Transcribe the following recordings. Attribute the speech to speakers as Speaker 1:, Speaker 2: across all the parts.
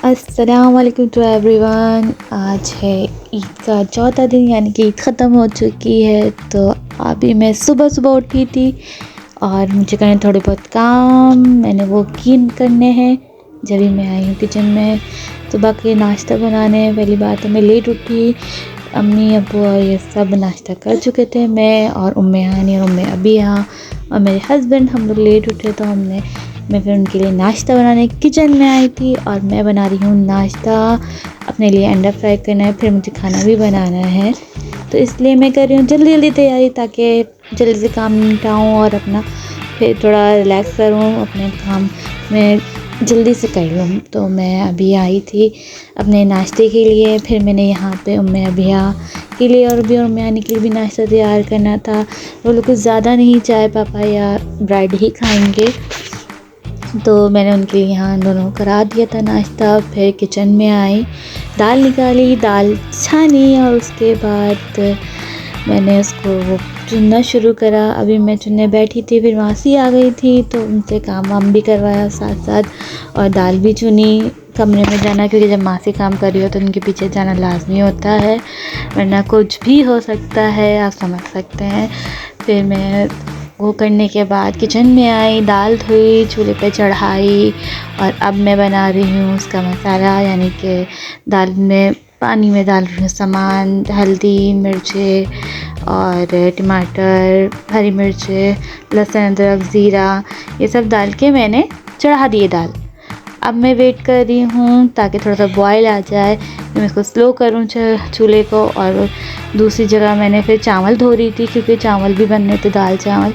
Speaker 1: अस्सलाम वालेकुम to everyone. आज है ईद का चौथा दिन, यानी कि ईद ख़त्म हो चुकी है। तो अभी मैं सुबह सुबह उठी थी और मुझे करने थोड़े बहुत काम मैंने वो करने हैं। जब भी मैं आई हूँ किचन में सुबह के नाश्ता बनाने। पहली बात तो मैं लेट उठी, अम्मी अब्बू और ये सब नाश्ता कर चुके थे। मैं और उम्मे हानी और उम्मे अभी यहाँ और मेरे हस्बैंड हम लोग लेट उठे, तो मैं फिर उनके लिए नाश्ता बनाने किचन में आई थी। और मैं बना रही हूँ नाश्ता, अपने लिए अंडा फ्राई करना है, फिर मुझे खाना भी बनाना है। तो इसलिए मैं कर रही हूँ जल्दी जल्दी तैयारी, ताकि जल्दी से काम निपटाऊँ और अपना फिर थोड़ा रिलैक्स करूँ, अपने काम में जल्दी से कर लूँ। तो मैं अभी आई थी अपने नाश्ते के लिए। फिर मैंने यहाँ पे उम्मे अबिया के लिए और भी उम्मे आने के लिए भी नाश्ता तैयार करना था। वो लोग कुछ ज़्यादा नहीं, चाय पापा या ब्रेड ही खाएंगे, तो मैंने उनके लिए यहाँ दोनों करा दिया था नाश्ता। फिर किचन में आई, दाल निकाली, दाल छानी और उसके बाद मैंने उसको वो चुनना शुरू करा। अभी मैं चुनने बैठी थी, फिर मासी आ गई थी तो उनसे काम वाम भी करवाया साथ साथ, और दाल भी चुनी। कमरे में जाना, क्योंकि जब मासी काम कर रही हो तो उनके पीछे जाना लाजमी होता है, वरना कुछ भी हो सकता है, आप समझ सकते हैं। फिर मैं वो करने के बाद किचन में आई, दाल धोई, चूल्हे पे चढ़ाई और अब मैं बना रही हूँ उसका मसाला। यानी कि दाल में पानी में डाल रही हूँ सामान, हल्दी, मिर्चें और टमाटर, हरी मिर्चें, लहसुन, अदरक, ज़ीरा, ये सब डाल के मैंने चढ़ा दिए दाल। अब मैं वेट कर रही हूँ ताकि थोड़ा सा बॉयल आ जाए, मैं इसको स्लो करूँ चूल्हे को। और दूसरी जगह मैंने फिर चावल धो रही थी, क्योंकि चावल भी बनने थे, दाल चावल।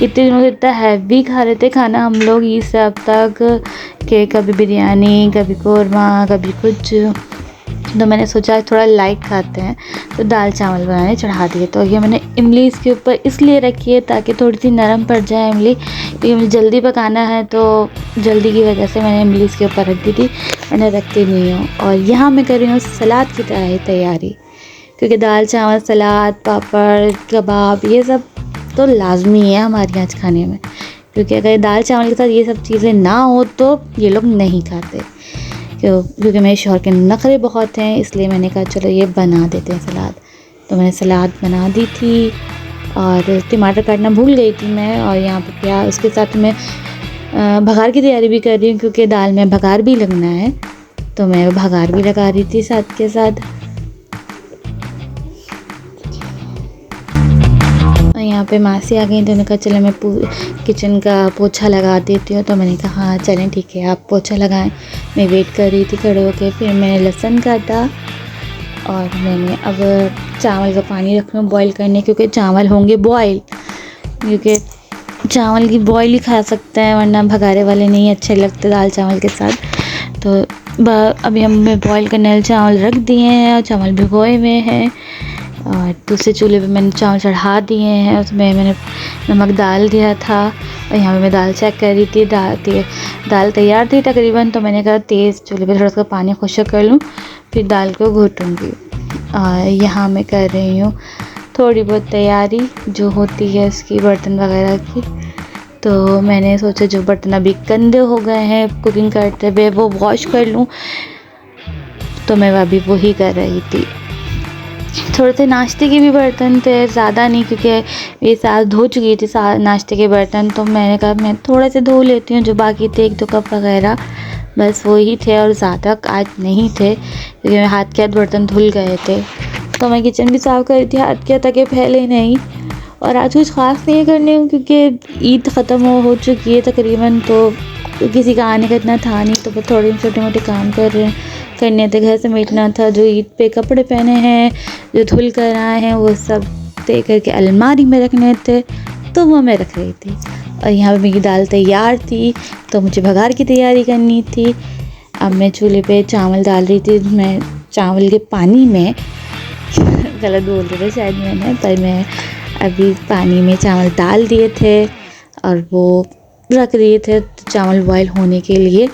Speaker 1: इतने दिनों से इतना हैवी खा रहे थे खाना हम लोग ईद से अब तक, कि कभी बिरयानी, कभी कौरमा, कभी कुछ। तो मैंने सोचा थोड़ा लाइट खाते हैं, तो दाल चावल बनाने चढ़ा दिए। तो ये मैंने इमली इसके ऊपर इसलिए रखी है ताकि थोड़ी सी नरम पड़ जाए इमली, क्योंकि मुझे जल्दी पकाना है, तो जल्दी की वजह से मैंने इमली इसके ऊपर रख दी थी, मैंने रखती नहीं हूँ। और यहाँ मैं कर रही हूँ सलाद की तैयारी, क्योंकि दाल चावल, सलाद, पापड़, कबाब, ये सब तो लाजमी है हमारे यहाँ खाने में। क्योंकि अगर दाल चावल के साथ ये सब चीज़ें ना हो तो ये लोग नहीं खाते, क्योंकि मेरे शौहर के नखरे बहुत हैं, इसलिए मैंने कहा चलो ये बना देते हैं सलाद। तो मैंने सलाद बना दी थी और टमाटर काटना भूल गई थी मैं। और यहाँ पे प्याज, उसके साथ मैं भगार की तैयारी भी कर रही हूँ, क्योंकि दाल में भगार भी लगना है, तो मैं भगार भी लगा रही थी साथ के साथ। और यहाँ पे मासी आ गई, तो उन्होंने कहा चलो मैं किचन का पोछा लगा देती हूँ। तो मैंने कहा हाँ चलें ठीक है, आप पोछा लगाएं। मैं वेट कर रही थी खड़े होकर। फिर मैंने लहसुन काटा और मैंने अब चावल का पानी रख रही हूँ बॉईल करने, क्योंकि चावल होंगे बॉईल, क्योंकि चावल की बॉईल ही खा सकते हैं, वरना भगारे वाले नहीं अच्छे लगते दाल चावल के साथ। तो अभी हम बॉईल करने चावल रख दिए हैं और चावल भिगोए हुए हैं। और दूसरे चूल्हे पे मैंने चावल चढ़ा दिए हैं, उसमें मैंने नमक डाल दिया था। और यहाँ पे मैं दाल चेक कर रही थी, दाल तैयार थी तकरीबन। तो मैंने कहा तेज़ चूल्हे पे थोड़ा सा पानी खुश्क कर लूँ, फिर दाल को घोटूँगी। और यहाँ मैं कर रही हूँ थोड़ी बहुत तैयारी जो होती है उसकी, बर्तन वगैरह की। तो मैंने सोचा जो बर्तन अभी गंदे हो गए हैं कुकिंग करते हुए वो वॉश कर लूँ, तो मैं अभी वही कर रही थी। थोड़े से नाश्ते के भी बर्तन थे, ज़्यादा नहीं, क्योंकि ये साथ धो चुकी थी नाश्ते के बर्तन। तो मैंने कहा मैं थोड़े से धो लेती हूँ, जो बाकी थे 1-2 कप वगैरह, बस वही थे और ज़्यादा आज नहीं थे, क्योंकि मेरे हाथ के हाथ बर्तन धुल गए थे। तो मैं किचन भी साफ़ कर रही थी हाथ के, ताकि फैले नहीं। और आज कुछ ख़ास नहीं करने हूँ, क्योंकि ईद ख़त्म हो चुकी है तकरीबन, तो किसी का आने का इतना था नहीं, तो बस थोड़े छोटे मोटे काम करने थे, घर समेटना था, जो ईद पे कपड़े पहने हैं, जो धुल कर आए हैं, वो सब तय करके अलमारी में रखने थे, तो वो मैं रख रही थी। और यहाँ पे मेरी दाल तैयार थी, तो मुझे भगार की तैयारी करनी थी। अब मैं चूल्हे पे चावल डाल रही थी, मैं चावल के पानी में गलत बोल रही थी शायद मैंने, पर मैं अभी पानी में चावल डाल दिए थे और वो रख दिए थे चावल बॉयल होने के लिए।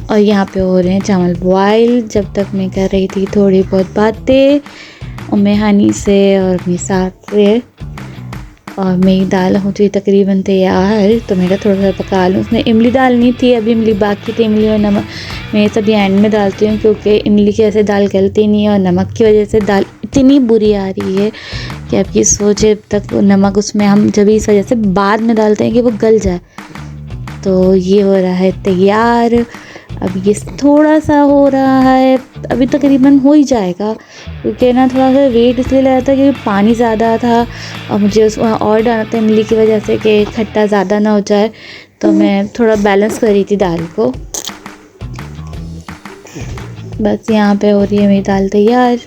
Speaker 1: और यहाँ पे हो रहे हैं चावल बॉयल, जब तक मैं कर रही थी थोड़ी बहुत बातें उम्मे हानी से और अपनी साथ से। और मेरी दाल हो चुकी तकरीबन तैयार। तो मैं थोड़ा सा पका लूँ। उसमें इमली डालनी थी, अभी इमली बाकी थी। इमली और नमक मैं सभी एंड में डालती हूँ, क्योंकि इमली की वजह से दाल गलती नहीं है और नमक की वजह से दाल इतनी बुरी आ रही है कि आपकी सोचे तक नमक उसमें हम जब इस वजह से बाद में डालते हैं कि वो गल जाए। तो ये हो रहा है तैयार। अब ये थोड़ा सा हो रहा है, अभी तकरीबन हो ही जाएगा, क्योंकि ना थोड़ा सा वेट इसलिए लगा था क्योंकि पानी ज़्यादा था और मुझे उसमें और डालना था इमली की वजह से कि खट्टा ज़्यादा ना हो जाए। तो मैं थोड़ा बैलेंस कर रही थी दाल को। बस यहाँ पे हो रही है मेरी दाल तैयार।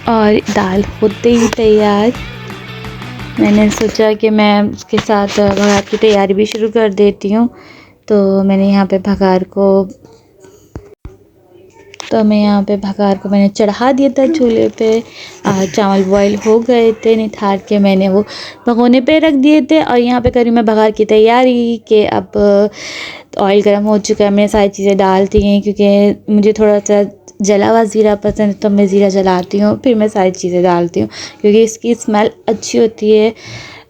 Speaker 1: और दाल होते ही तैयार मैंने सोचा कि मैं उसके साथ भगार की तैयारी भी शुरू कर देती हूँ। तो मैंने यहाँ पे भगार को मैंने चढ़ा दिया था चूल्हे पे। चावल बॉईल हो गए थे, निथार के मैंने वो भगोने पे रख दिए थे। और यहाँ पे करी मैं भगार की तैयारी कि अब ऑयल गर्म हो चुका है, मैंने सारी चीज़ें डाल दी हैं, क्योंकि मुझे थोड़ा सा जला हुआ ज़ीरा पसंद है, तो मैं ज़ीरा जलाती हूँ फिर मैं सारी चीज़ें डालती हूँ, क्योंकि इसकी स्मेल अच्छी होती है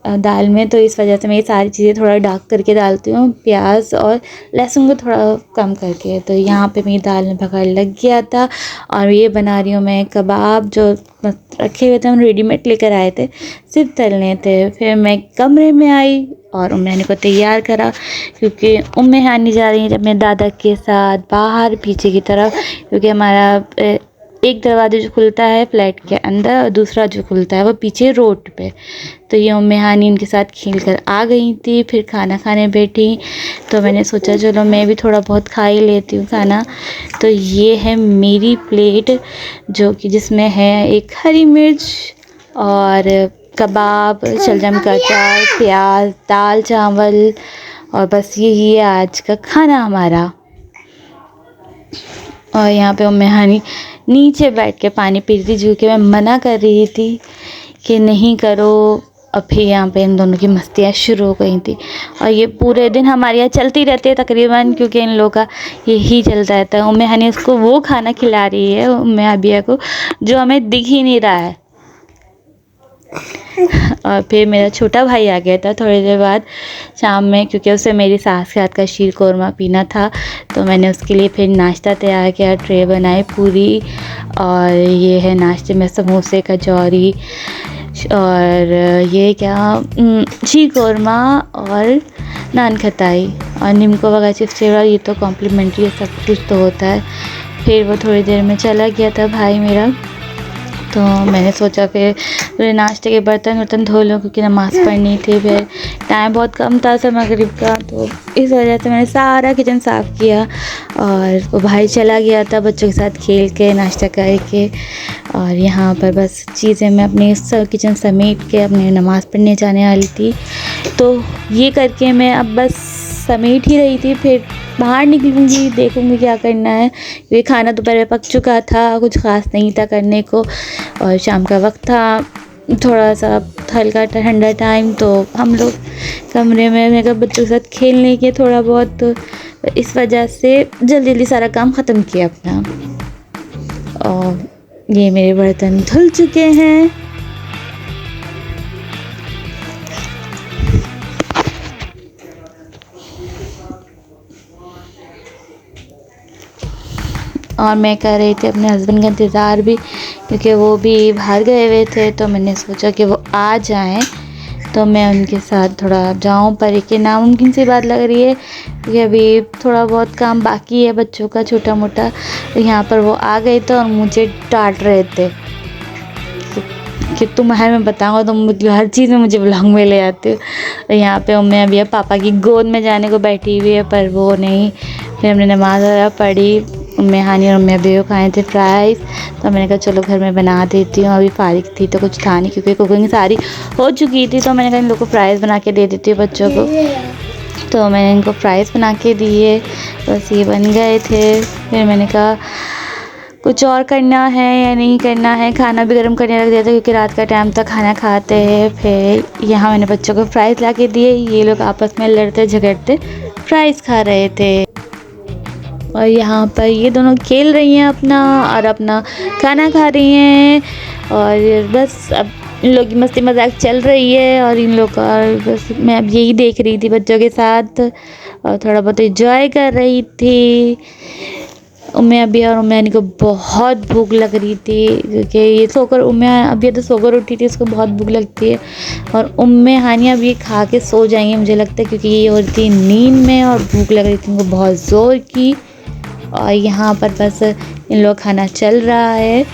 Speaker 1: दाल में। तो इस वजह से मैं ये सारी चीज़ें थोड़ा डार्क करके डालती हूँ, प्याज और लहसुन को थोड़ा कम करके। तो यहाँ पे मेरी दाल में भगार लग गया था। और ये बना रही हूँ मैं कबाब, जो रखे हुए थे, हम रेडीमेड लेकर आए थे, सिर्फ तलने थे। फिर मैं कमरे में आई और उम्मे हानी को तैयार करा, क्योंकि उम्मे हानी जा रही है अपने दादा के साथ बाहर पीछे की तरफ, क्योंकि हमारा एक दरवाज़ा जो खुलता है फ्लैट के अंदर और दूसरा जो खुलता है वो पीछे रोड पे। तो ये उम्मे हानी उनके साथ खेल कर आ गई थी। फिर खाना खाने बैठी, तो मैंने सोचा चलो मैं भी थोड़ा बहुत खा ही लेती हूँ खाना। तो ये है मेरी प्लेट, जो कि जिसमें है एक हरी मिर्च और कबाब, शलजम का अचार, प्याज, दाल चावल, और बस यही है आज का खाना हमारा। और यहाँ पे उम्मे हानी नीचे बैठ के पानी पी रही थी, जो कि मैं मना कर रही थी कि नहीं करो। और फिर यहाँ पे इन दोनों की मस्तियाँ शुरू हो गई थी। और ये पूरे दिन हमारे यहाँ चलती रहती है तकरीबन, क्योंकि इन लोगों का यही चलता रहता है। उम्मे हानी उसको वो खाना खिला रही है उम्मे आबिया को, जो हमें दिख ही नहीं रहा है। और फिर मेरा छोटा भाई आ गया था थोड़ी देर बाद शाम में, क्योंकि उसे मेरी सास के हाथ का शीर कोरमा पीना था। तो मैंने उसके लिए फिर नाश्ता तैयार किया, ट्रे बनाई पूरी। और ये है नाश्ते में समोसे, कचौरी और ये क्या शीर कोरमा और नान खटाई और नीमको वगैरह चिप्स फ्लेवर। ये तो कॉम्प्लीमेंट्री सब कुछ तो होता है। फिर वो थोड़ी देर में चला गया था भाई मेरा। तो मैंने सोचा फिर नाश्ते के बर्तन धो लूँ, क्योंकि नमाज़ पढ़नी थी। फिर टाइम बहुत कम था सब मगरिब का, तो इस वजह से मैंने सारा किचन साफ़ किया। और वो भाई चला गया था बच्चों के साथ खेल के नाश्ता करके। और यहाँ पर बस चीज़ें मैं अपनी सब किचन समेट के अपने नमाज़ पढ़ने जाने वाली थी। तो ये करके मैं अब बस समेट ही रही थी, फिर बाहर निकलूँगी, देखूँगी क्या करना है। ये खाना दोपहर में पक चुका था, कुछ ख़ास नहीं था करने को। और शाम का वक्त था, थोड़ा सा हल्का ठंडा टाइम, तो हम लोग कमरे में मैं कहा बच्चों के साथ खेलने के थोड़ा बहुत, तो इस वजह से जल्दी जल्दी सारा काम ख़त्म किया अपना। और ये मेरे बर्तन धुल चुके हैं। और मैं कर रही थी अपने हस्बैंड का इंतज़ार भी, क्योंकि वो भी बाहर गए हुए थे। तो मैंने सोचा कि वो आ जाएं तो मैं उनके साथ थोड़ा जाऊं, पर एक नामुमकिन सी बात लग रही है, क्योंकि अभी थोड़ा बहुत काम बाकी है बच्चों का छोटा मोटा। तो यहाँ पर वो आ गए थे और मुझे डांट रहे थे कि तुम हर मैं बताऊँगा तुम हर चीज़ में मुझे व्लॉग में ले आते हो। यहाँ पे उम्मे अभी पापा की गोद में जाने को बैठी हुई है, पर वो नहीं। फिर हमने नमाज़ वगैरह पढ़ी, उम्मे हानी और उम्मे अभी खाए थे फ्राइज़। तो मैंने कहा चलो घर में बना देती हूँ, अभी फारिग थी तो कुछ था नहीं, क्योंकि कुकिंग सारी हो चुकी थी। तो मैंने कहा इन लोगों को फ्राइज़ बना के दे देती हूँ बच्चों को। तो मैंने इनको फ्राइज़ बना के दिए, बस ये बन गए थे। फिर मैंने कहा कुछ और करना है या नहीं करना है, खाना भी गर्म करने रख दिया था, क्योंकि रात का टाइम तक खाना खाते हैं। फिर यहाँ मैंने बच्चों को फ्राइज़ ला के दिए, ये लोग आपस में लड़ते झगड़ते फ्राइज़ खा रहे थे। और यहाँ पर ये दोनों खेल रही हैं अपना और अपना खाना खा रही हैं। और बस अब इन लोग की मस्ती मजाक चल रही है और इन लोग का बस मैं अब यही देख रही थी बच्चों के साथ और थोड़ा बहुत एंजॉय कर रही थी। उम्मे अबिया और उम्मे हानी को बहुत भूख लग रही थी क्योंकि ये सोकर उम्मे अबिया तो सोकर उठी थी, उसको बहुत भूख लगती है। और उम्मे हानी अब ये खा के सो जाएंगे मुझे लगता है, क्योंकि ये हो रही थी नींद में और भूख लग रही थी उनको बहुत ज़ोर की। और यहाँ पर बस इन लोग खाना चल रहा है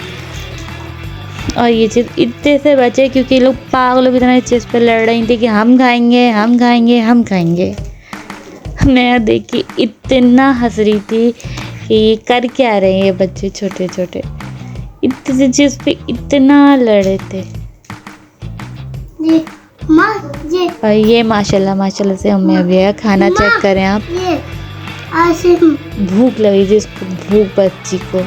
Speaker 1: और ये चीज़ इतने से बचे क्योंकि ये लोग पागलों की तरह इस चीज़ पर लड़ रही थी कि हम खाएंगे हम खाएंगे हम खाएंगे। मैं देखी इतना हंस रही थी कि ये कर क्या रहे हैं ये बच्चे छोटे छोटे, इतनी सी चीज़ पे इतना लड़े थे। और ये माशाल्लाह से हमें अभी खाना चेक करें आप। भूख लगी थी इसको, भूख बच्ची को।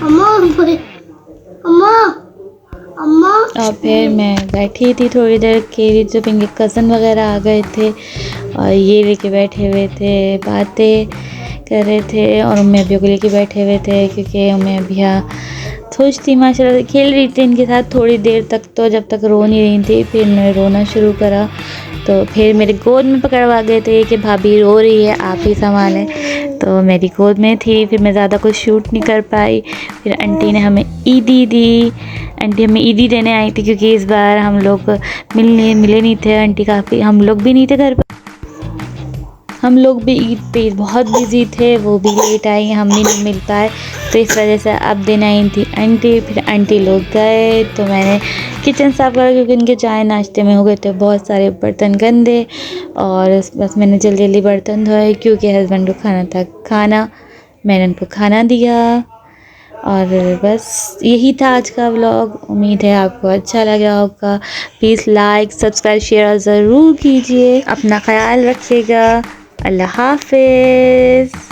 Speaker 1: और फिर मैं बैठी थी थोड़ी देर के, जब इनके कज़न वगैरह आ गए थे और ये लेके बैठे हुए थे, बातें कर रहे थे और उम्मे अबिया को लेके बैठे हुए थे क्योंकि उम्मे अबिया खुश थी माशाल्लाह से, खेल रही थी इनके साथ थोड़ी देर तक, तो जब तक रो नहीं रही थी फिर इन्होंने रोना शुरू करा तो फिर मेरे गोद में पकड़वा गए थे कि भाभी रो रही है आप ही संभालें। तो मेरी गोद में थी, फिर मैं ज़्यादा कुछ शूट नहीं कर पाई। फिर आंटी ने हमें ईदी दी, आंटी हमें ईदी देने आई थी क्योंकि इस बार हम लोग मिले नहीं थे, आंटी काफ़ी हम लोग भी नहीं थे घर पर, हम लोग भी ईद पे बहुत बिज़ी थे, वो भी लेट आई, हम भी नहीं मिल पाए, तो इस वजह से अब दिन आई थी आंटी। फिर आंटी लोग गए तो मैंने किचन साफ़ करा क्योंकि इनके चाय नाश्ते में हो गए थे बहुत सारे बर्तन गंदे और बस मैंने जल्दी जल्दी बर्तन धोए क्योंकि हस्बैंड को खाना था, खाना मैंने उनको खाना दिया। और बस यही था आज का व्लॉग, उम्मीद है आपको अच्छा लगा होगा। प्लीज़ लाइक सब्सक्राइब शेयर ज़रूर कीजिए, अपना ख्याल रखिएगा। अल्लाह हाफ़िज़।